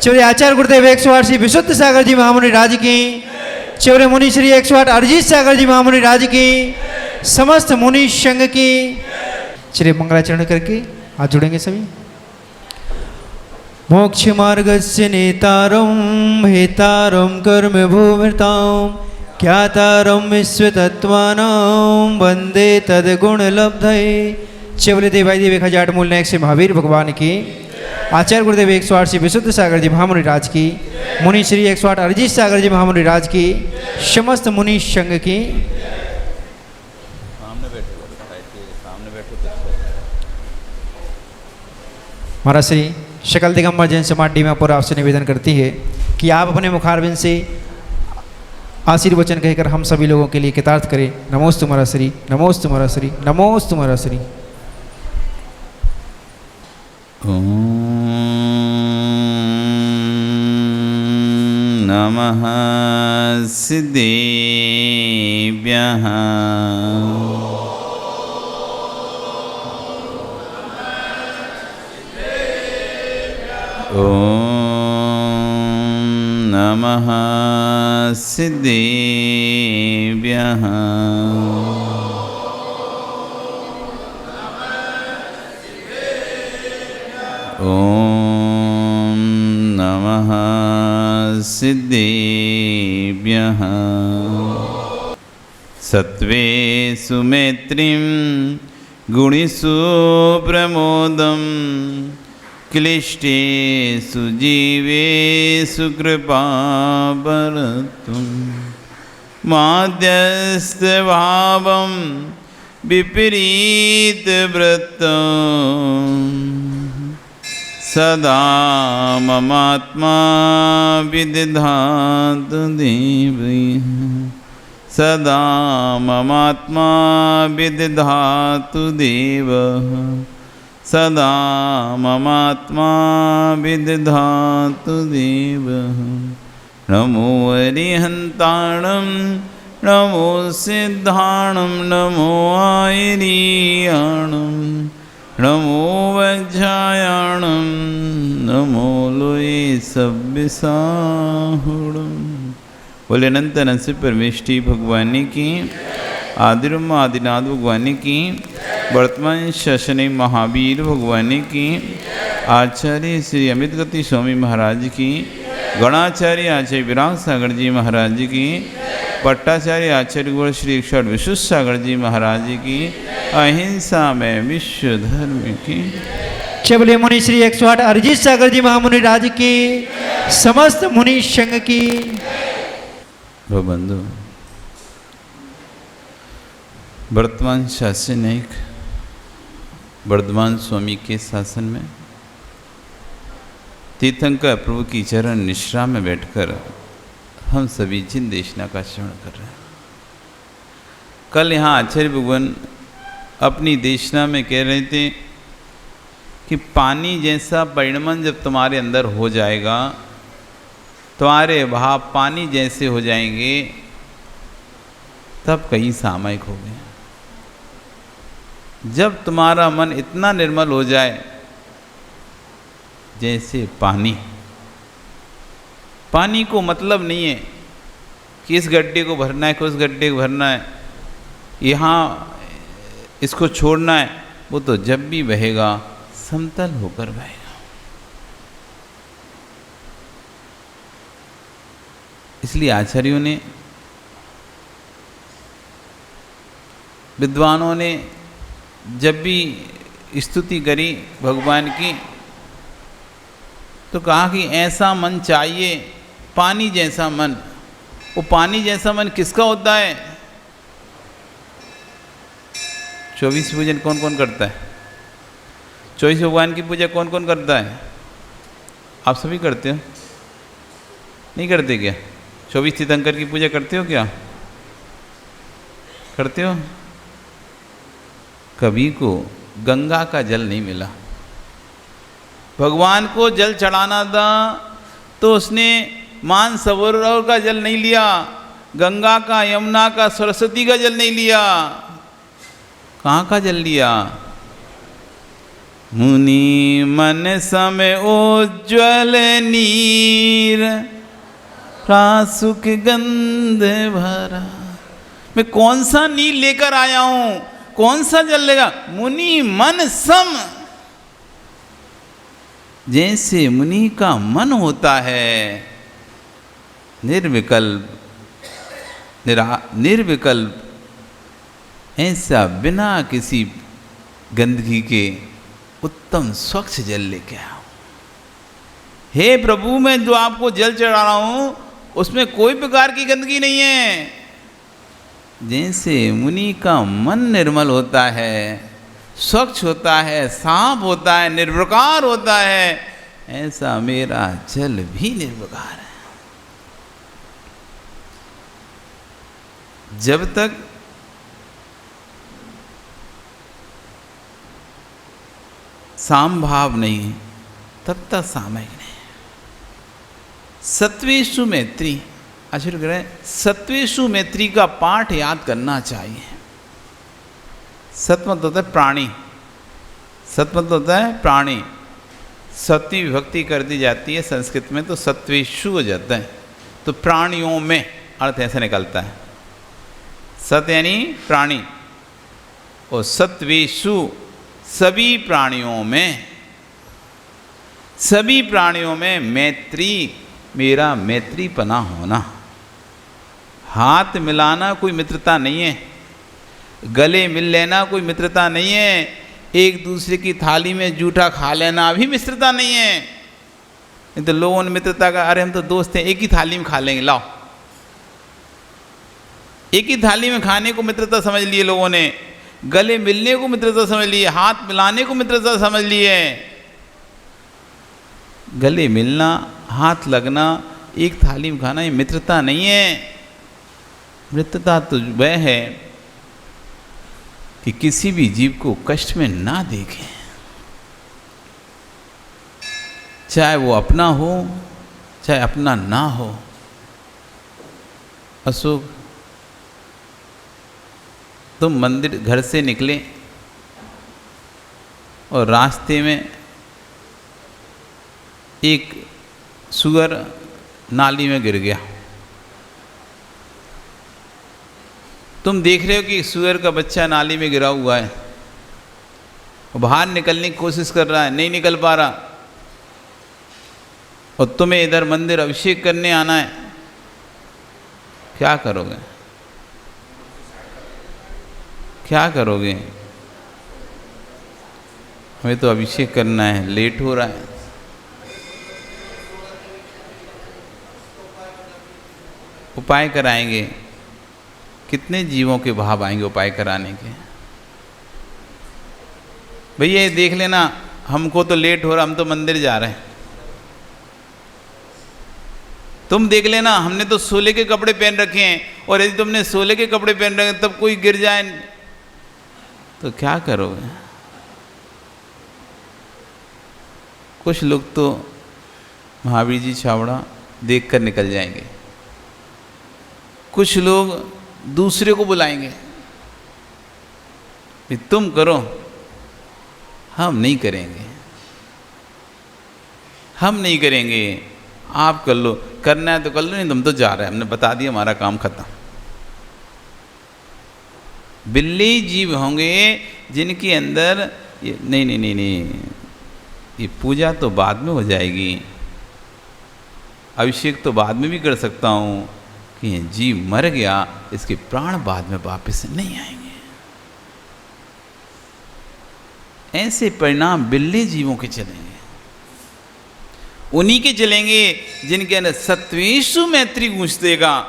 चिवरे आचार्य गुरुदेव 108 श्री विशुद्ध सागर जी महामुनि राज की, चिवरे मुनि श्री 108 अरिजीत सागर जी महामुनि राज की, समस्त मुनि संघ की। चलिए मंगलाचरण करके हाथ जोड़ेंगे सभी। मोक्ष मार्गस्य नेतारं हेतारं कर्म भूमितां ज्ञातारं विश्वतत्त्वानां वंदे तद्गुणलब्धये। चिवरे देवाई देव 1008 मूल नायक से महावीर भगवान की, आचार्य गुरुदेव 108 श्री विशुद्ध सागर जी महामुनि राज की, मुनि श्री 108 अरिजीत सागर जी महामुनि राज की, समस्त मुनि संघ की। महाराज श्री शकल दिगंबर जैन समाज डीमापुर आपसे निवेदन करती है कि आप अपने मुखारबिंद से आशीर्वचन कहकर हम सभी लोगों के लिए कृतार्थ करें। नमोस्तु महाराज श्री, नमोस्तु महाराज श्री, नमोस्तु महाराज श्री। नमः सिद्धेभ्यः ॐ नमः सिद्धेभ्यः ॐ नमः सिद्धेभ्यः। सत्वे सुमैत्रीं गुणिषु प्रमोदं क्लिष्टेषु जीवेषु कृपावरतुं माध्यस्थभावं विपरीतवृत्तं सदा ममात्मा विदधातु देवः सदा ममात्मा विदधातु देवः सदा ममात्मा विदधातु देवः। नमो अरिहन्ताणं नमो सिद्धाणं नमो आयरीयाणं नमो वज्रायाणं नमो लोये सव्यसाहुणं। बोले अनंत नरसिंह परमेष्टि भगवान की, आदिरम आदिनाथ भगवान की, वर्तमान शशनी महावीर भगवान की, आचार्य श्री अमित गति स्वामी महाराज की, गणाचार्य आचार्य विराग सागर जी महाराज की, पट्टाचार्य आचार्य गुरु श्री 108 विशुद्ध सागर जी महाराज की, अहिंसा में विश्व धर्म की। चबले मुनि श्री 108 अरिजीत सागर जी महामुनि राज की, समस्त मुनि संघ की। वो बंधु वर्तमान शासन नायक वर्धमान स्वामी के शासन में तीर्थंकर प्रभु की चरण निश्रा में बैठकर हम सभी जिन देशना का श्रवण कर रहे हैं। कल यहाँ आचार्य भगवान अपनी देशना में कह रहे थे कि पानी जैसा परिणमन जब तुम्हारे अंदर हो जाएगा, तुम्हारे भाव पानी जैसे हो जाएंगे, तब कई सामयिक हो गए। जब तुम्हारा मन इतना निर्मल हो जाए जैसे पानी, पानी को मतलब नहीं है कि इस गड्ढे को भरना है कि उस गड्ढे को भरना है, यहाँ इसको छोड़ना है, वो तो जब भी बहेगा समतल होकर बहेगा। इसलिए आचार्यों ने, विद्वानों ने जब भी स्तुति करी भगवान की तो कहा कि ऐसा मन चाहिए, पानी जैसा मन। वो पानी जैसा मन किसका होता है? 24 पूजन कौन कौन करता है? 24 भगवान की पूजा कौन कौन करता है? आप सभी करते हो? नहीं करते क्या? 24 तीर्थंकर की पूजा करते हो क्या? करते हो? कभी को गंगा का जल नहीं मिला। भगवान को जल चढ़ाना था तो उसने मानसरोवर का जल नहीं लिया, गंगा का, यमुना का, सरस्वती का जल नहीं लिया। कहाँ का जल लिया? मुनि मन सम उज्ज्वल नीर रासुक गंध भरा। मैं कौन सा नीर लेकर आया हूं, कौन सा जल लेगा? मुनि मन सम, जैसे मुनि का मन होता है निर्विकल्प निर्विकल्प, ऐसा बिना किसी गंदगी के उत्तम स्वच्छ जल लेके आओ। हे प्रभु, मैं जो आपको जल चढ़ा रहा हूं उसमें कोई प्रकार की गंदगी नहीं है। जैसे मुनि का मन निर्मल होता है, स्वच्छ होता है, साफ होता है, निर्विकार होता है, ऐसा मेरा जल भी निर्विकार है। जब तक साम भाव नहीं है तब तक सामयिक नहीं। सत्वेषु मैत्री, आशीर्वाद करें, सत्वेषु मैत्री का पाठ याद करना चाहिए। सत मतलब होता है प्राणी, सत मतलब होता है प्राणी। सती विभक्ति कर दी जाती है संस्कृत में तो सत्वेषु हो जाता है, तो प्राणियों में अर्थ ऐसा निकलता है। सत यानी प्राणी और सत्वेषु सभी प्राणियों में, सभी प्राणियों में मैत्री, मेरा मैत्रीपना होना। हाथ मिलाना कोई मित्रता नहीं है, गले मिल लेना कोई मित्रता नहीं है, एक दूसरे की थाली में जूठा खा लेना भी मित्रता नहीं है। नहीं तो लोगों ने मित्रता का, अरे हम तो दोस्त हैं, एक ही थाली में खा लेंगे, लाओ। एक ही थाली में खाने को मित्रता समझ लिए लोगों ने, गले मिलने को मित्रता समझ लिए, हाथ मिलाने को मित्रता समझ लिए। गले मिलना, हाथ लगना, एक थाली में खाना, ये मित्रता नहीं है। मित्रता तो वह है कि किसी भी जीव को कष्ट में ना देखें, चाहे वो अपना हो चाहे अपना ना हो। अशोक, तुम मंदिर घर से निकले और रास्ते में एक सुअर नाली में गिर गया। तुम देख रहे हो कि सुअर का बच्चा नाली में गिरा हुआ है, वो बाहर निकलने की कोशिश कर रहा है, नहीं निकल पा रहा, और तुम्हें इधर मंदिर अभिषेक करने आना है, क्या करोगे? क्या करोगे? हमें तो अभिषेक करना है, लेट हो रहा है। उपाय कराएंगे, कितने जीवों के भाव आएंगे उपाय कराने के। भैया ये देख लेना, हमको तो लेट हो रहा, हम तो मंदिर जा रहे हैं। तुम देख लेना, हमने तो सोले के कपड़े पहन रखे हैं, और यदि तुमने सोले के कपड़े पहन रखे तब कोई गिर जाए तो क्या करोगे? कुछ लोग तो महावीर जी छावड़ा देखकर निकल जाएंगे, कुछ लोग दूसरे को बुलाएंगे कि तुम करो, हम नहीं करेंगे, हम नहीं करेंगे, आप कर लो, करना है तो कर लो, नहीं तुम तो जा रहे हैं, हमने बता दिया, हमारा काम खत्म। बिल्ली जीव होंगे जिनके अंदर ये नहीं नहीं नहीं नहीं, ये पूजा तो बाद में हो जाएगी, अभिषेक तो बाद में भी कर सकता हूँ, कि ये जीव मर गया, इसके प्राण बाद में वापस नहीं आएंगे। ऐसे परिणाम बिल्ली जीवों के चलेंगे, उन्हीं के चलेंगे जिनके अंदर सत्वेषु मैत्री गूंजतेगा,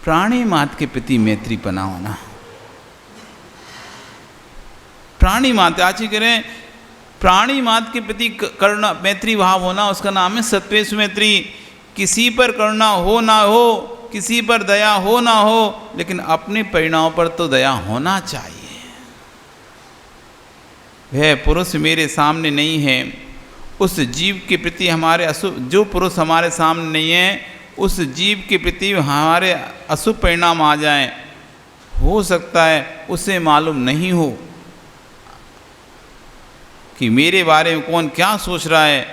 प्राणी मात के प्रति मैत्री पना होना। प्राणी मात आची करें, प्राणी मात के प्रति करुणा मैत्री भाव होना, उसका नाम है सत्वेषु मैत्री। किसी पर करुणा हो ना हो, किसी पर दया हो ना हो, लेकिन अपने परिणामों पर तो दया होना चाहिए। वह पुरुष मेरे सामने नहीं है, उस जीव के प्रति हमारे अशुभ, जो पुरुष हमारे सामने नहीं है उस जीव के प्रति हमारे अशुभ परिणाम आ जाएं, हो सकता है उसे मालूम नहीं हो, कि मेरे बारे में कौन क्या सोच रहा है,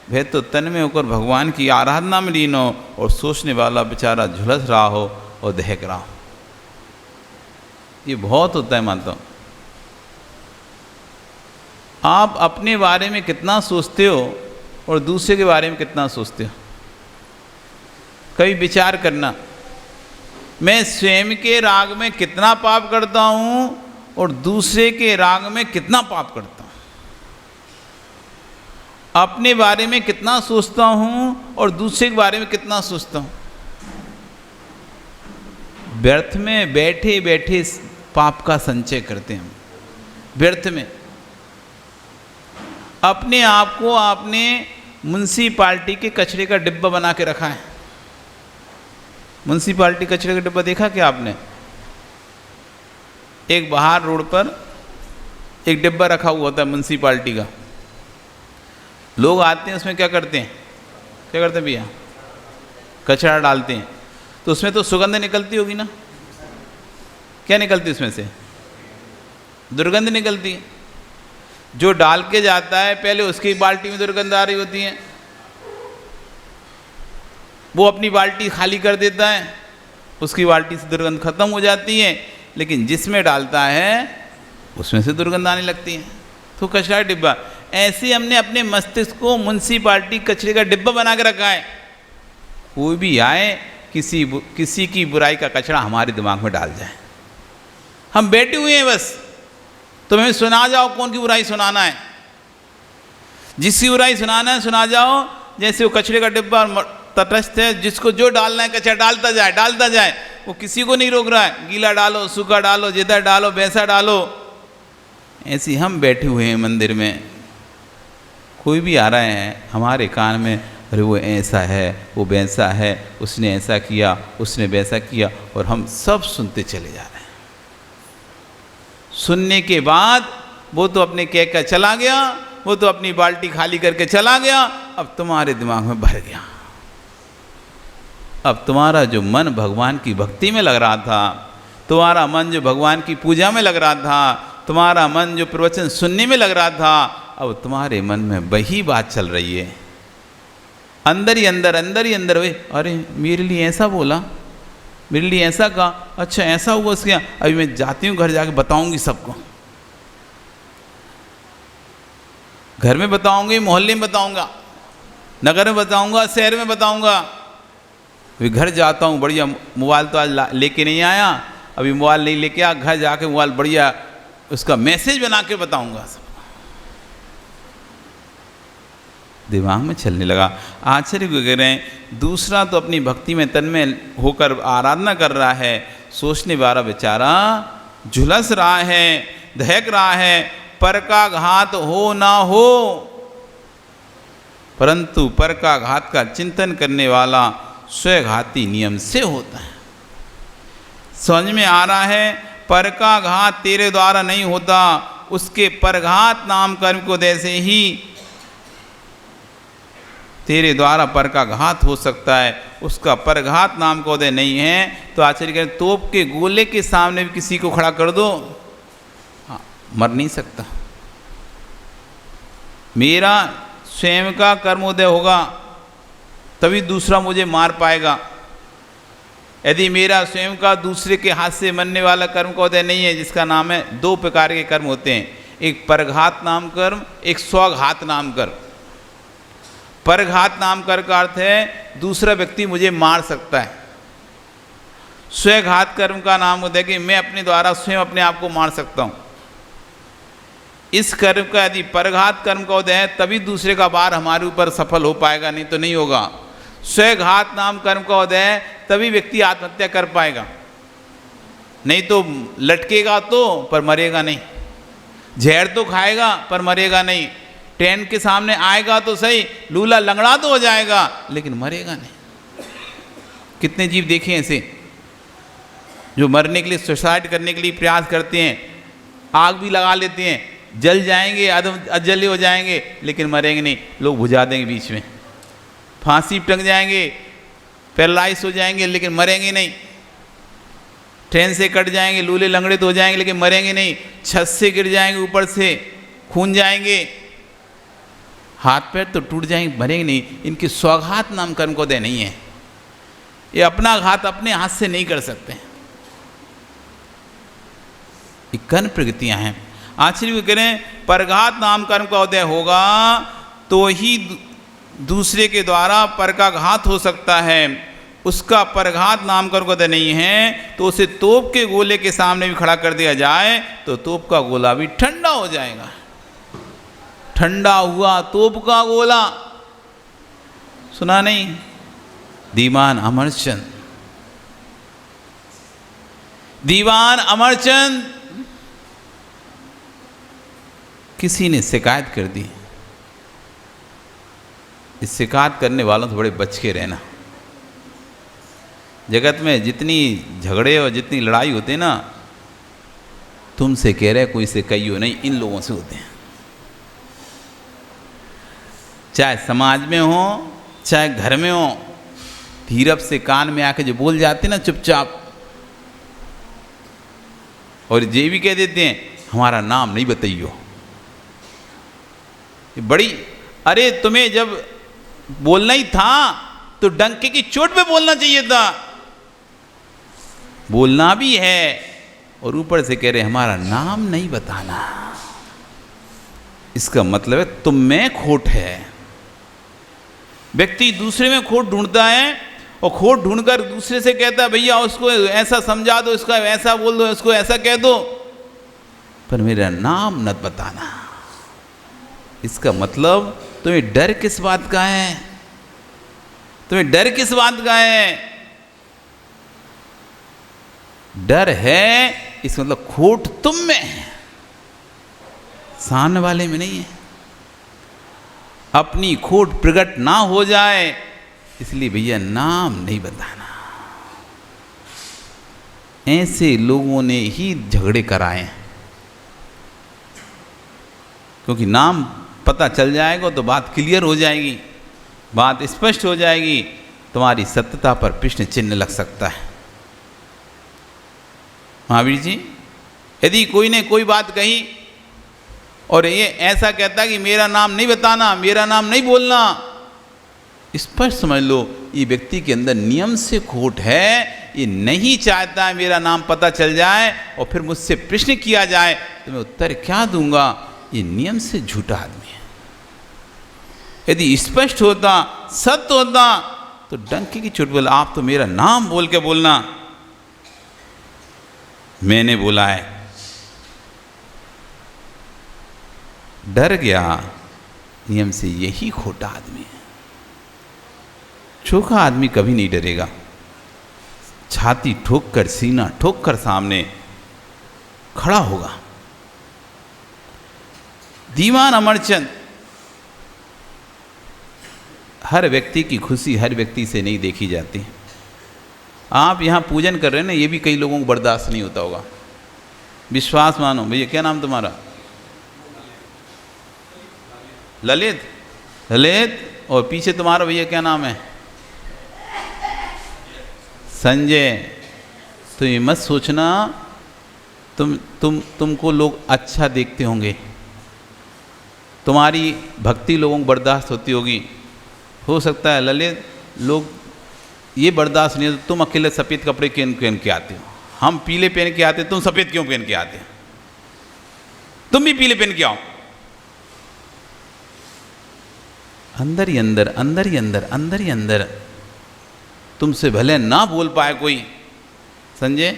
वह तो तन में होकर भगवान की आराधना में लीन हो और सोचने वाला बेचारा झुलस रहा हो और दहक रहा हो। ये बहुत होता है मानता हूँ। आप अपने बारे में कितना सोचते हो और दूसरे के बारे में कितना सोचते हो, कभी विचार करना। मैं स्वयं के राग में कितना पाप करता हूँ और दूसरे के राग में कितना पाप करता हूँ, अपने बारे में कितना सोचता हूँ और दूसरे के बारे में कितना सोचता हूँ। व्यर्थ में बैठे बैठे पाप का संचय करते हैं हम, व्यर्थ में। अपने आप को आपने म्युनिसिपालिटी के कचरे का डिब्बा बना के रखा है। म्युनिसिपालिटी कचरे का डिब्बा देखा क्या आपने? एक बाहर रोड पर एक डिब्बा रखा हुआ होता है म्युनिसिपालिटी का। लोग आते हैं, उसमें क्या करते हैं भैया? कचरा डालते हैं। तो उसमें तो सुगंध निकलती होगी ना? क्या निकलती उसमें से? दुर्गंध निकलती है। जो डाल के जाता है पहले उसकी बाल्टी में दुर्गंध आ रही होती है, वो अपनी बाल्टी खाली कर देता है, उसकी बाल्टी से दुर्गंध खत्म हो जाती है, लेकिन जिसमें डालता है उसमें से दुर्गंध आने लगती है। तो कचरा डिब्बा, ऐसे हमने अपने मस्तिष्क को म्युनिसिपालिटी कचरे का डिब्बा बना के रखा है। कोई भी आए, किसी की बुराई का कचरा हमारे दिमाग में डाल जाए, हम बैठे हुए हैं बस, तो हमें सुना जाओ कौन की बुराई सुनाना है। जिसकी बुराई सुनाना है सुना जाओ। जैसे वो कचरे का डिब्बा तटस्थ है, जिसको जो डालना है कचरा डालता जाए, वो किसी को नहीं रोक रहा है। गीला डालो, सूखा डालो, जिधर डालो वैसा डालो। ऐसे हम बैठे हुए हैं मंदिर में, कोई भी आ रहा है हमारे कान में, अरे वो ऐसा है, वो वैसा है, उसने ऐसा किया, उसने वैसा किया, और हम सब सुनते चले जा रहे हैं। सुनने के बाद वो तो अपने कह कर चला गया, वो तो अपनी बाल्टी खाली करके चला गया, अब तुम्हारे दिमाग में भर गया। अब तुम्हारा जो मन भगवान की भक्ति में लग रहा था, तुम्हारा मन जो भगवान की पूजा में लग रहा था, तुम्हारा मन जो प्रवचन सुनने में लग रहा था, अब तुम्हारे मन में वही बात चल रही है। अंदर ही अंदर वे, अरे मेरे लिए ऐसा बोला, मेरे लिए ऐसा कहा, अच्छा ऐसा हुआ उसके यहाँ, अभी मैं जाती हूँ घर जाके बताऊंगी सबको। घर में बताऊंगी, मोहल्ले में बताऊंगा, नगर में बताऊंगा, शहर में बताऊंगा। अभी घर जाता हूँ, बढ़िया मोबाइल तो आज लेके नहीं आया, अभी मोबाइल नहीं लेके आ, घर जाके मोबाइल बढ़िया उसका मैसेज बना के बताऊंगा। दिमाग में चलने लगा। आश्चर्य को कह रहे हैं, दूसरा तो अपनी भक्ति में तन्मय होकर आराधना कर रहा है, सोचने वाला बेचारा झुलस रहा है, दहक रहा है। पर का घात हो ना हो, परंतु पर का घात का चिंतन करने वाला स्वघाती नियम से होता है। समझ में आ रहा है, पर का घात तेरे द्वारा नहीं होता, उसके परघात नाम कर्म को जैसे ही तेरे द्वारा पर का घात हो सकता है, उसका परघात नाम को उदय नहीं है। तो आचार्य कहते तोप के गोले के सामने भी किसी को खड़ा कर दो, हाँ, मर नहीं सकता। मेरा स्वयं का कर्मोदय होगा तभी दूसरा मुझे मार पाएगा। यदि मेरा स्वयं का दूसरे के हाथ से मरने वाला कर्म का उदय नहीं है, जिसका नाम है, दो प्रकार के कर्म होते हैं, एक परघात नाम कर्म, एक स्वघात नाम कर्म। परघात नाम कर्म का अर्थ है दूसरा व्यक्ति मुझे मार सकता है। स्वघात कर्म का नाम होता है कि मैं अपने द्वारा स्वयं अपने आप को मार सकता हूँ। इस कर्म का यदि परघात कर्म का उदय है तभी दूसरे का वार हमारे ऊपर सफल हो पाएगा, नहीं तो नहीं होगा। स्वघात नाम कर्म का उदय है तभी व्यक्ति आत्महत्या कर पाएगा, नहीं तो लटकेगा तो पर मरेगा नहीं, जहर तो खाएगा पर मरेगा नहीं, ट्रेन के सामने आएगा तो सही, लूला लंगड़ा तो हो जाएगा लेकिन मरेगा नहीं। कितने जीव देखे ऐसे जो मरने के लिए, सुसाइड करने के लिए प्रयास करते हैं, आग भी लगा लेते हैं, जल जाएंगे, अजल्य हो जाएंगे लेकिन मरेंगे नहीं, लोग बुझा देंगे बीच में, फांसी टंग जाएंगे, पैरालाइज हो जाएंगे लेकिन मरेंगे नहीं, ट्रेन से कट जाएंगे, लूले लंगड़े तो हो जाएंगे लेकिन मरेंगे नहीं, छत से गिर जाएंगे, ऊपर से खून जाएंगे हाथ पैर तो टूट जाएंगे, मरेंगे नहीं, इनके स्वघात नाम कर्म को दे नहीं है। ये अपना घात अपने हाथ से नहीं कर सकते, ये कर्म प्रगतियां हैं। आश्चर्य भी करें, परघात नाम कर्म का उदय होगा तो ही दूसरे के द्वारा पर का घात हो सकता है। उसका परघात नाम कर्म का उदय नहीं है तो उसे तोप के गोले के सामने भी खड़ा कर दिया जाए तो तोप का गोला भी ठंडा हो जाएगा। ठंडा हुआ तोप का गोला, सुना नहीं? दीवान अमरचंद, दीवान अमरचंद किसी ने शिकायत कर दी। इस शिकायत करने वालों से बड़े बच के रहना। जगत में जितनी झगड़े और जितनी लड़ाई होते हैं ना, तुमसे कह रहे कोई से कहियो नहीं, इन लोगों से होते हैं। चाहे समाज में हो चाहे घर में हो, धीरज से कान में आके जो बोल जाते ना चुपचाप, और ये भी कह देते हैं हमारा नाम नहीं बताइयो। बड़ी, अरे तुम्हें जब बोलना ही था तो डंके की चोट पे बोलना चाहिए था। बोलना भी है और ऊपर से कह रहे हमारा नाम नहीं बताना। इसका मतलब है तुम में खोट है। व्यक्ति दूसरे में खोट ढूंढता है और खोट ढूंढकर दूसरे से कहता है भैया उसको ऐसा समझा दो, इसका ऐसा बोल दो, इसको ऐसा कह दो, पर मेरा नाम मत बताना। इसका मतलब तुम्हें डर किस बात का है? तुम्हें डर किस बात का है? डर है, इसका मतलब खोट तुम में है, सामने वाले में नहीं है। अपनी खोट प्रकट ना हो जाए इसलिए भैया नाम नहीं बताना। ऐसे लोगों ने ही झगड़े कराए हैं, क्योंकि नाम पता चल जाएगा तो बात क्लियर हो जाएगी, बात स्पष्ट हो जाएगी, तुम्हारी सत्यता पर प्रश्न चिन्ह लग सकता है। महावीर जी, यदि कोई ने कोई बात कही और ये ऐसा कहता कि मेरा नाम नहीं बताना, मेरा नाम नहीं बोलना, स्पष्ट समझ लो ये व्यक्ति के अंदर नियम से खोट है। ये नहीं चाहता है मेरा नाम पता चल जाए और फिर मुझसे प्रश्न किया जाए तो मैं उत्तर क्या दूंगा। ये नियम से झूठा आदमी है। यदि स्पष्ट होता, सत्य होता तो डंके की चोट बोला, आप तो मेरा नाम बोल के बोलना, मैंने बोला है। डर गया, नियम से, यही खोटा आदमी है। चोखा आदमी कभी नहीं डरेगा। छाती ठोक कर, सीना ठोक कर सामने खड़ा होगा। दीवान अमरचंद, हर व्यक्ति की खुशी हर व्यक्ति से नहीं देखी जाती। आप यहाँ पूजन कर रहे हैं ना, ये भी कई लोगों को बर्दाश्त नहीं होता होगा। विश्वास मानो। भैया क्या नाम तुम्हारा? ललित। ललित, और पीछे तुम्हारा भैया क्या नाम है? संजय। तो ये मत सोचना तुमको लोग अच्छा देखते होंगे, तुम्हारी भक्ति लोगों को बर्दाश्त होती होगी। हो सकता है ललित लोग ये बर्दाश्त नहीं होता, तुम अकेले सफ़ेद कपड़े क्यों पहन के आते हो, हम पीले पहन के आते, तुम सफ़ेद क्यों पहन के आते हो? तुम भी पीले पहन के आओ। अंदर ही अंदर, अंदर ही अंदर, अंदर ही अंदर तुमसे भले ना बोल पाए कोई, संजय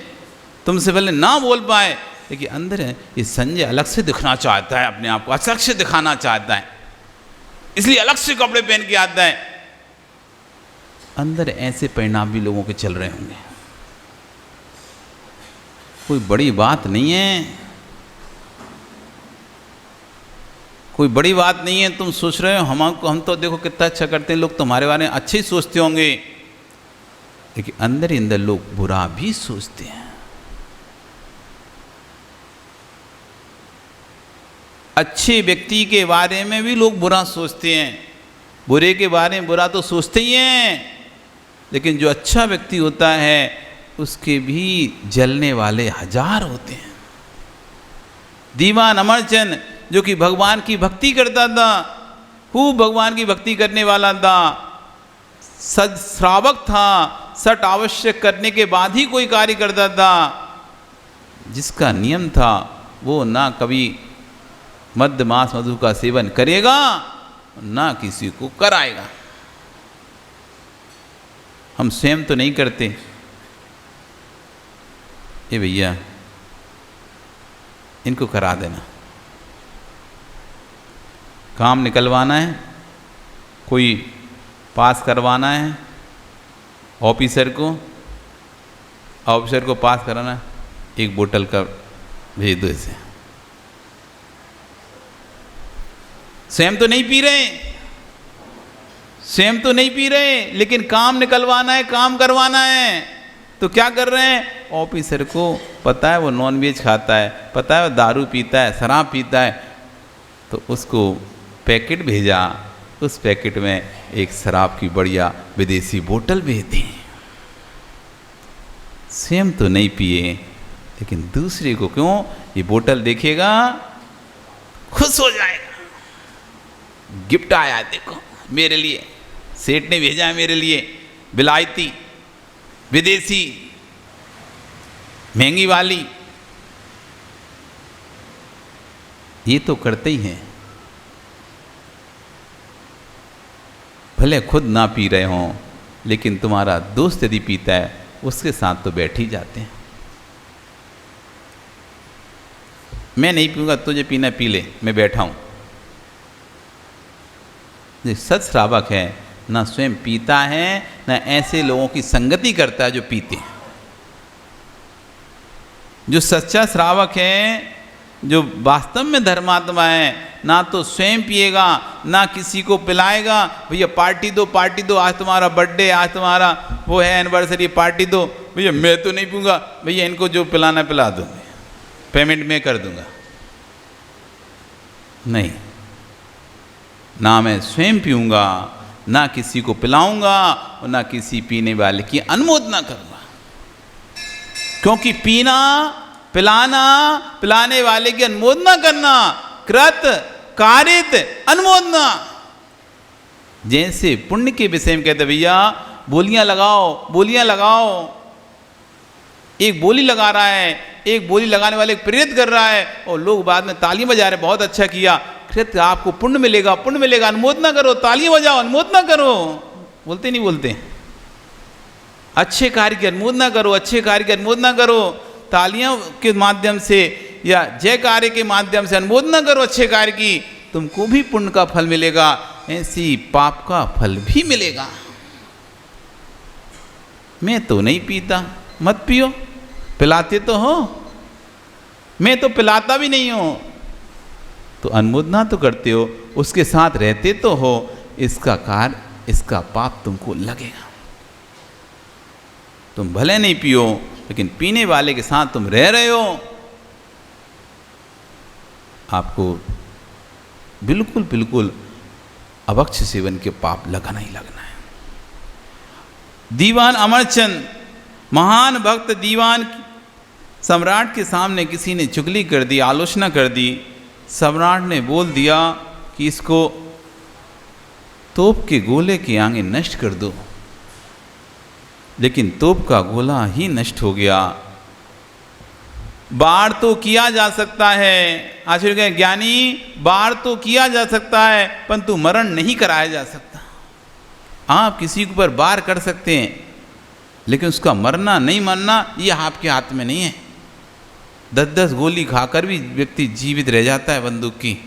तुमसे भले ना बोल पाए, लेकिन अंदर है ये संजय अलग से दिखना चाहता है, अपने आप को अलग से दिखाना चाहता है, इसलिए अलग से कपड़े पहन के आता है। अंदर ऐसे परिणाम भी लोगों के चल रहे होंगे। कोई बड़ी बात नहीं है, कोई बड़ी बात नहीं है। तुम सोच रहे हो हम तो देखो कितना अच्छा करते हैं, लोग तुम्हारे बारे में अच्छे ही सोचते होंगे, लेकिन अंदर ही अंदर लोग बुरा भी सोचते हैं। अच्छे व्यक्ति के बारे में भी लोग बुरा सोचते हैं, बुरे के बारे में बुरा तो सोचते ही हैं, लेकिन जो अच्छा व्यक्ति होता है उसके भी जलने वाले हजार होते हैं। दीवान अमरचंद जो कि भगवान की भक्ति करता था, खूब भगवान की भक्ति करने वाला था, सद श्रावक था, सट आवश्यक करने के बाद ही कोई कार्य करता था, जिसका नियम था वो ना कभी मद्य मांस मधु का सेवन करेगा ना किसी को कराएगा। हम स्वयं तो नहीं करते। ये भैया इनको करा देना, काम निकलवाना है, कोई पास करवाना है ऑफिसर को पास कराना है, एक बोतल का भेज दो इसे। स्वयं तो नहीं पी रहे, लेकिन काम निकलवाना है, काम करवाना है, तो क्या कर रहे हैं? ऑफिसर को पता है वो नॉनवेज खाता है, पता है वो दारू पीता है, शराब पीता है, तो उसको पैकेट भेजा, उस पैकेट में एक शराब की बढ़िया विदेशी बोतल भेज दी। स्वयं तो नहीं पिए, लेकिन दूसरे को क्यों? ये बोतल देखेगा खुश हो जाएगा, गिफ्ट आया देखो मेरे लिए, सेठ ने भेजा है मेरे लिए, विलायती विदेशी महंगी वाली। ये तो करते ही हैं, भले खुद ना पी रहे हों, लेकिन तुम्हारा दोस्त यदि पीता है उसके साथ तो बैठ ही जाते हैं। मैं नहीं पीऊँगा, तुझे पीना पी ले, मैं बैठा हूँ। जो सत श्रावक है ना स्वयं पीता है, ना ऐसे लोगों की संगति करता है जो पीते हैं। जो सच्चा श्रावक है, जो वास्तव में धर्मात्मा है, ना तो स्वयं पिएगा ना किसी को पिलाएगा। भैया पार्टी दो, आज तुम्हारा बर्थडे, आज तुम्हारा वो है एनिवर्सरी, पार्टी दो। भैया मैं तो नहीं पीऊँगा, भैया इनको जो पिलाना पिला दो, पेमेंट मैं कर दूंगा। नहीं, ना मैं स्वयं पीऊँगा, ना किसी को पिलाऊंगा, और ना किसी पीने वाले की अनुमोदना करूँगा। क्योंकि पीना, पिलाना, पिलाने वाले की अनुमोदना करना, कृत कारित अनुमोदना। जैसे पुण्य के विषय में कहते भैया बोलियां लगाओ। एक बोली लगा रहा है, एक बोली लगाने वाले प्रेरित कर रहा है, और लोग बाद में ताली बजा रहे, बहुत अच्छा किया, कृत आपको पुण्य मिलेगा, अनुमोदना करो, तालियां बजाओ, अनुमोदना करो। बोलते नहीं बोलते? अच्छे कार्य की अनुमोदना करो, तालियों के माध्यम से या जय कार्य के माध्यम से अनुमोदना करो अच्छे कार्य की, तुमको भी पुण्य का फल मिलेगा, ऐसी पाप का फल भी मिलेगा। मैं तो नहीं पीता, मत पियो, पिलाते तो हो, मैं तो पिलाता भी नहीं हूं, तो अनुमोदना तो करते हो, उसके साथ रहते तो हो, इसका कार्य, इसका पाप तुमको लगेगा। तुम भले नहीं पियो, लेकिन पीने वाले के साथ तुम रह रहे हो, आपको बिल्कुल अभक्ष्य सेवन के पाप लगना ही लगना है। दीवान अमरचंद, महान भक्त दीवान, सम्राट के सामने किसी ने चुगली कर दी, आलोचना कर दी। सम्राट ने बोल दिया कि इसको तोप के गोले के आगे नष्ट कर दो, लेकिन तोप का गोला ही नष्ट हो गया। बाढ़ तो किया जा सकता है, आचार्य कहे ज्ञानी, बाढ़ तो किया जा सकता है, परंतु मरण नहीं कराया जा सकता। आप किसी के ऊपर वार कर सकते हैं, लेकिन उसका मरना नहीं मरना ये आपके हाथ में नहीं है। 10-10 गोली खाकर भी व्यक्ति जीवित रह जाता है। बंदूक की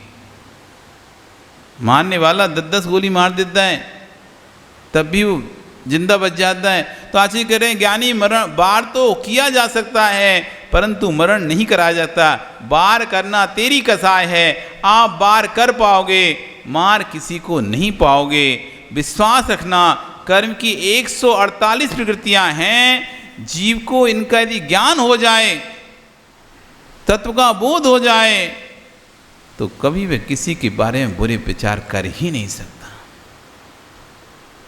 मारने वाला 10-10 गोली मार देता है, तब भी वो जिंदा बच जाता है। तो आचार्य कह रहे हैं ज्ञानी, मरण, वार तो किया जा सकता है, परंतु मरण नहीं कराया जाता। वार करना तेरी कसाय है, आप वार कर पाओगे, मार किसी को नहीं पाओगे। विश्वास रखना, कर्म की 148 प्रकृतियां हैं, जीव को इनका यदि ज्ञान हो जाए, तत्व का बोध हो जाए, तो कभी वह किसी के बारे में बुरे विचार कर ही नहीं सकता।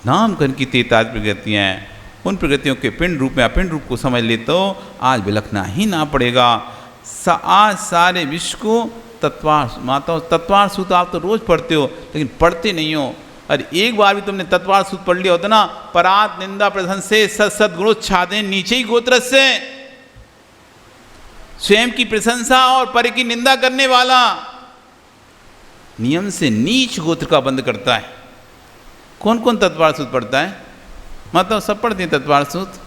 नाम कर्म की 43 प्रकृतियां हैं, उन प्रकृतियों के पिंड रूप में अपिंड रूप को समझ ले तो आज बिलखना ही ना पड़ेगा। आज सारे विश्व को तत्वार सूत्र आप तो रोज पढ़ते हो, लेकिन पढ़ते नहीं हो। अरे एक बार भी तुमने तत्वार सूत्र पढ़ लिया होता ना, परात निंदा प्रशंसे सद्गुणोच्छादे नीचे ही गोत्र से, स्वयं की प्रशंसा और पर की निंदा करने वाला नियम से नीच गोत्र का बंद करता है। कौन कौन तत्वार सूत्र पढ़ता है? मतलब सब पढ़ते हैं तत्वार सूत्र,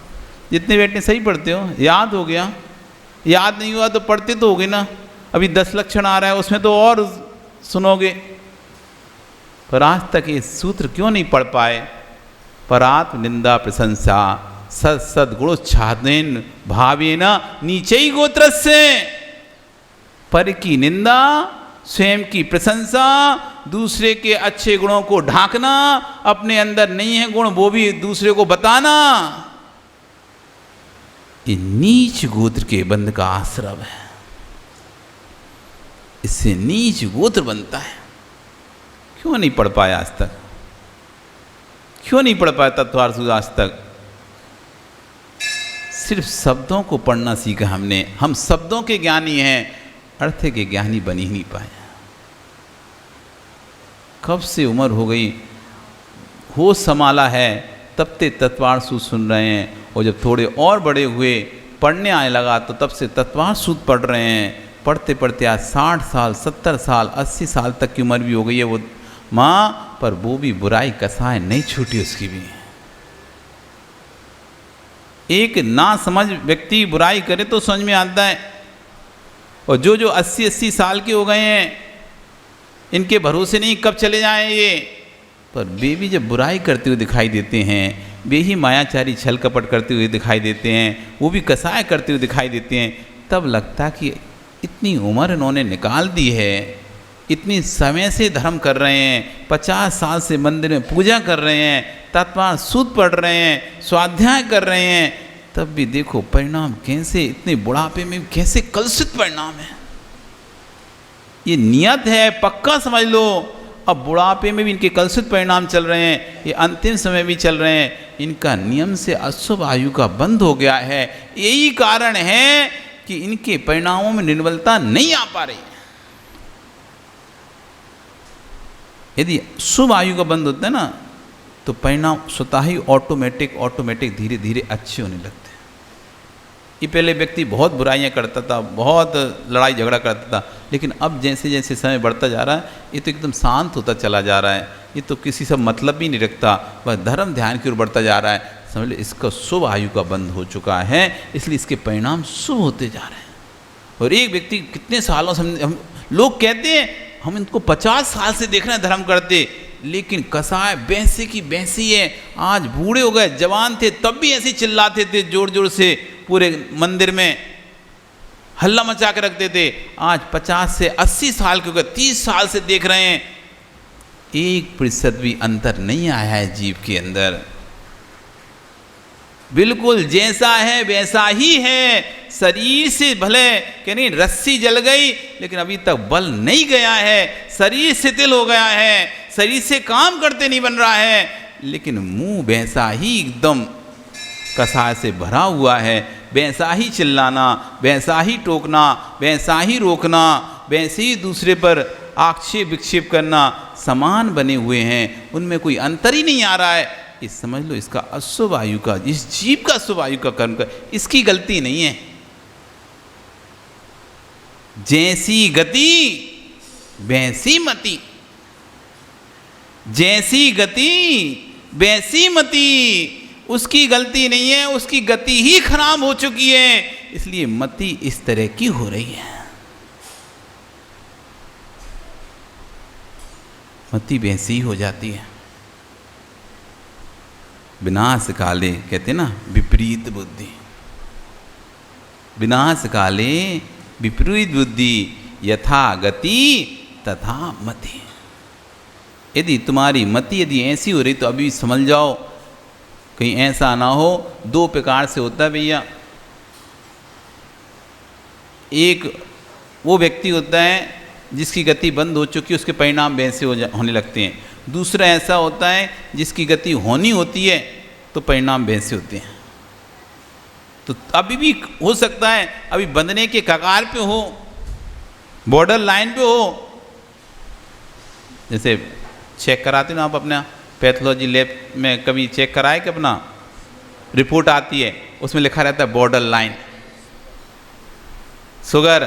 जितने बैठे सही पढ़ते हो, याद हो गया। याद नहीं हुआ तो पढ़ते तो होगे ना। अभी 10 लक्षण आ रहा है, उसमें तो और सुनोगे। पर आज तक ये सूत्र क्यों नहीं पढ़ पाए? परात निंदा प्रशंसा सद्गुणोच्छादन भावेन नीचे ही गोत्र से, पर की निंदा, स्वयं की प्रशंसा, दूसरे के अच्छे गुणों को ढांकना, अपने अंदर नहीं है गुण वो भी दूसरे को बताना, ये नीच गोत्र के बंध का आश्रम है। इससे नीच गोत्र बनता है। क्यों नहीं पढ़ पाया आज तक? क्यों नहीं पढ़ पाया तत्वार सूत्र आज तक? सिर्फ शब्दों को पढ़ना सीखा हमने। हम शब्दों के ज्ञानी हैं, अर्थ के ज्ञानी बन ही नहीं पाए। कब से उम्र हो गई, होश संभाला है, तब से तत्वार सूत्र सुन रहे हैं, और जब थोड़े और बड़े हुए, पढ़ने आने लगा तो तब से तत्वार सूत्र पढ़ रहे हैं। पढ़ते पढ़ते आज 60 साल 70 साल 80 साल तक की उम्र भी हो गई है वो माँ, पर वो भी बुराई कसाय नहीं छूटी उसकी भी। एक ना समझ व्यक्ति बुराई करे तो समझ में आता है, और जो 80-80 साल के हो गए हैं, इनके भरोसे नहीं कब चले जाएं ये। पर वे भी जब बुराई करते हुए दिखाई देते हैं, वे ही मायाचारी छल कपट करते हुए दिखाई देते हैं, वो भी कसाय करते हुए दिखाई देते हैं, तब लगता कि इतनी उम्र इन्होंने निकाल दी है, इतनी समय से धर्म कर रहे हैं, 50 साल से मंदिर में पूजा कर रहे हैं, तत्वार सूत्र पढ़ रहे हैं, स्वाध्याय कर रहे हैं, तब भी देखो परिणाम कैसे, इतने बुढ़ापे में कैसे कलुषित परिणाम है। ये नियत है, पक्का समझ लो। अब बुढ़ापे में भी इनके कलुषित परिणाम चल रहे हैं, ये अंतिम समय भी चल रहे हैं। इनका नियम से अशुभ आयु का बंध हो गया है। यही कारण है कि इनके परिणामों में निर्बलता नहीं आ पा रही है। यदि शुभ आयु का बंद होता है ना, तो परिणाम स्वतः ही ऑटोमेटिक धीरे धीरे अच्छे होने लगते हैं। ये पहले व्यक्ति बहुत बुराइयां करता था, बहुत लड़ाई झगड़ा करता था, लेकिन अब जैसे जैसे समय बढ़ता जा रहा है, ये तो एकदम शांत होता चला जा रहा है। ये तो किसी से मतलब भी नहीं रखता, वह धर्म ध्यान की ओर बढ़ता जा रहा है। समझ लो इसका शुभ आयु का बंध हो चुका है, इसलिए इसके परिणाम शुभ होते जा रहे हैं। और एक व्यक्ति कितने सालों से हम लोग कहते हैं हम इनको 50 साल से देख रहे हैं धर्म करते, लेकिन कसाय बैसे की बैसी है। आज बूढ़े हो गए, जवान थे तब भी ऐसे चिल्लाते थे जोर जोर से, पूरे मंदिर में हल्ला मचा के रखते थे। आज 50 से 80 साल के हो गए, 30 साल से देख रहे हैं, 1% भी अंतर नहीं आया है जीव के अंदर। बिल्कुल जैसा है वैसा ही है। शरीर से भले कह नहीं रस्सी जल गई, लेकिन अभी तक बल नहीं गया है, शरीर शिथिल हो गया है, शरीर से काम करते नहीं बन रहा है, लेकिन मुंह वैसा ही एकदम कसाय से भरा हुआ है। वैसा ही चिल्लाना, वैसा ही टोकना, वैसा ही रोकना, वैसे ही दूसरे पर आक्षेप विक्षेप करना, समान बने हुए हैं, उनमें कोई अंतर ही नहीं आ रहा है। ये समझ लो इसका अशुभ आयु का, इस जीव का शुभ आयु का कर्म का, इसकी गलती नहीं है। जैसी गति वैसी मति, जैसी गति वैसी मति, उसकी गलती नहीं है, उसकी गति ही खराब हो चुकी है, इसलिए मति इस तरह की हो रही है। मति वैसी ही हो जाती है। विनाश काले कहते ना विपरीत बुद्धि, विनाश काले विपरीत बुद्धि, यथा गति तथा मति। यदि तुम्हारी मति यदि ऐसी हो रही तो अभी समझ जाओ, कहीं ऐसा ना हो। 2 प्रकार से होता है भैया। एक वो व्यक्ति होता है जिसकी गति बंद हो चुकी है, उसके परिणाम वैसे होने लगते हैं। दूसरा ऐसा होता है जिसकी गति होनी होती है तो परिणाम वैसे होते हैं। तो अभी भी हो सकता है अभी बंधने के कगार पे हो, बॉर्डर लाइन पे हो, जैसे चेक कराते हो ना आप अपना पैथोलॉजी लैब में, कभी चेक कराए कि अपना रिपोर्ट आती है उसमें लिखा रहता है बॉर्डर लाइन, शुगर,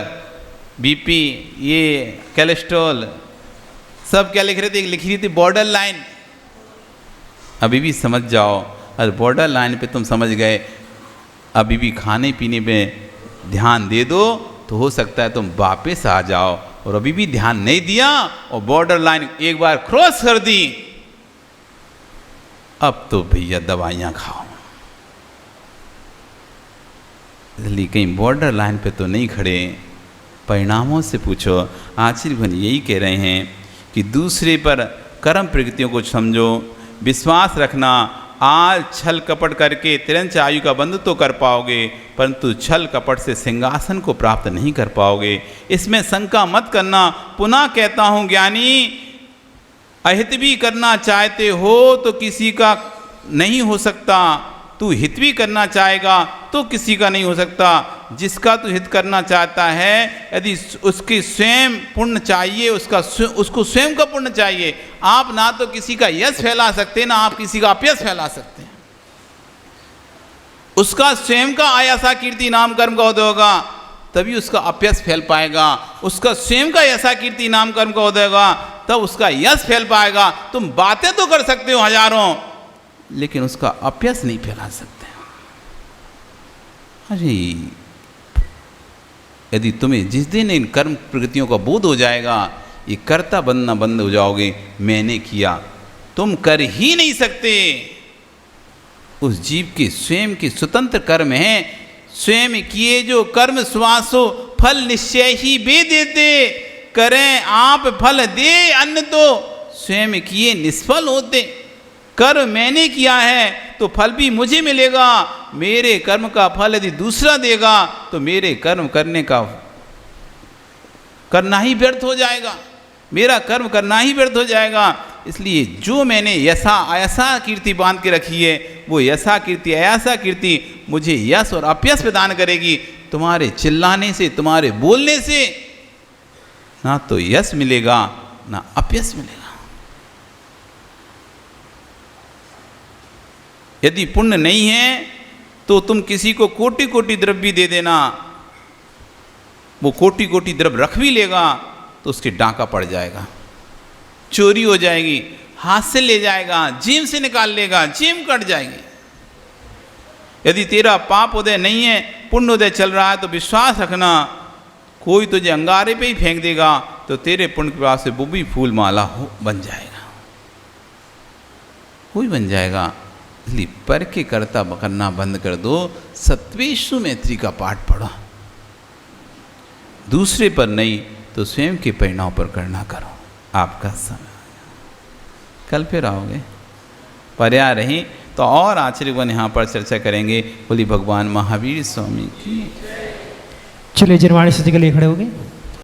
बीपी, ये कोलेस्ट्रॉल, सब क्या लिख रहे थे, लिखी रही थी बॉर्डर लाइन। अभी भी समझ जाओ, अगर बॉर्डर लाइन पे तुम समझ गए, अभी भी खाने पीने पे ध्यान दे दो तो हो सकता है तुम वापस आ जाओ, और अभी भी ध्यान नहीं दिया और बॉर्डर लाइन एक बार क्रॉस कर दी, अब तो भैया दवाइयाँ खाओ। इसलिए कहीं बॉर्डर लाइन पे तो नहीं खड़े, परिणामों से पूछो। आचार्य भगवान यही कह रहे हैं कि दूसरे पर कर्म प्रकृतियों को समझो, विश्वास रखना। आज छल कपट करके तिरंच आयु का बंध तो कर पाओगे, परंतु छल कपट से सिंहासन को प्राप्त नहीं कर पाओगे। इसमें शंका मत करना। पुनः कहता हूँ ज्ञानी, अहित भी करना चाहते हो तो किसी का नहीं हो सकता, तू हित भी करना चाहेगा तो किसी का नहीं हो सकता। जिसका तू हित करना चाहता है, यदि उसकी स्वयं पुण्य चाहिए, उसको स्वयं का पुण्य चाहिए। आप ना तो किसी का यश फैला सकते, ना आप किसी का अपयश फैला सकते हैं। उसका स्वयं का आयासा कीर्ति नाम कर्म का उदय होगा, तभी उसका अपयश फैल पाएगा। उसका स्वयं का यशा कीर्ति नाम कर्म का उदय होगा, तब उसका यश फैल पाएगा। तुम बातें तो कर सकते हो हजारों, लेकिन उसका अपयश नहीं फैला सकते। अरे यदि तुम्हें जिस दिन इन कर्म प्रकृतियों का बोध हो जाएगा, ये कर्ता बनना बंद हो जाओगे। मैंने किया, तुम कर ही नहीं सकते। उस जीव के स्वयं के स्वतंत्र कर्म हैं। स्वयं किए जो कर्म श्वासो फल निश्चय ही वे देते। करें आप फल दे अन्य तो स्वयं किए निष्फल होते। कर्म मैंने किया है तो फल भी मुझे मिलेगा। मेरे कर्म का फल यदि दूसरा देगा तो मेरे कर्म करना ही व्यर्थ हो जाएगा, मेरा कर्म करना ही व्यर्थ हो जाएगा। इसलिए जो मैंने यशा अयसा कीर्ति बांध के रखी है, वो यशा कीर्ति अयसा कीर्ति मुझे यश और अपयश प्रदान करेगी। तुम्हारे चिल्लाने से, तुम्हारे बोलने से ना तो यश मिलेगा ना अपयश मिलेगा। यदि पुण्य नहीं है तो तुम किसी को कोटि कोटि द्रव्य भी दे देना, वो कोटि कोटि द्रव्य रख भी लेगा तो उसके डांका पड़ जाएगा, चोरी हो जाएगी, हाथ से ले जाएगा, जेब से निकाल लेगा, जेब कट जाएगी। यदि तेरा पाप उदय नहीं है, पुण्य उदय चल रहा है, तो विश्वास रखना कोई तुझे अंगारे पे ही फेंक देगा तो तेरे पुण्य के पास से वो भी फूल माला बन जाएगा, कोई बन जाएगा। इसलिए पर के कर्ता करना बंद कर दो। सत्वेषु मैत्री का पाठ पढ़ो, दूसरे पर नहीं तो स्वयं के परिणाम पर करना करो। आपका समय कल फिर आओगे, पर्या रही तो और आचार्यगण यहाँ पर चर्चा करेंगे। बोली भगवान महावीर स्वामी की। चलिए जिनवाणी सती के लिए खड़े हो गए।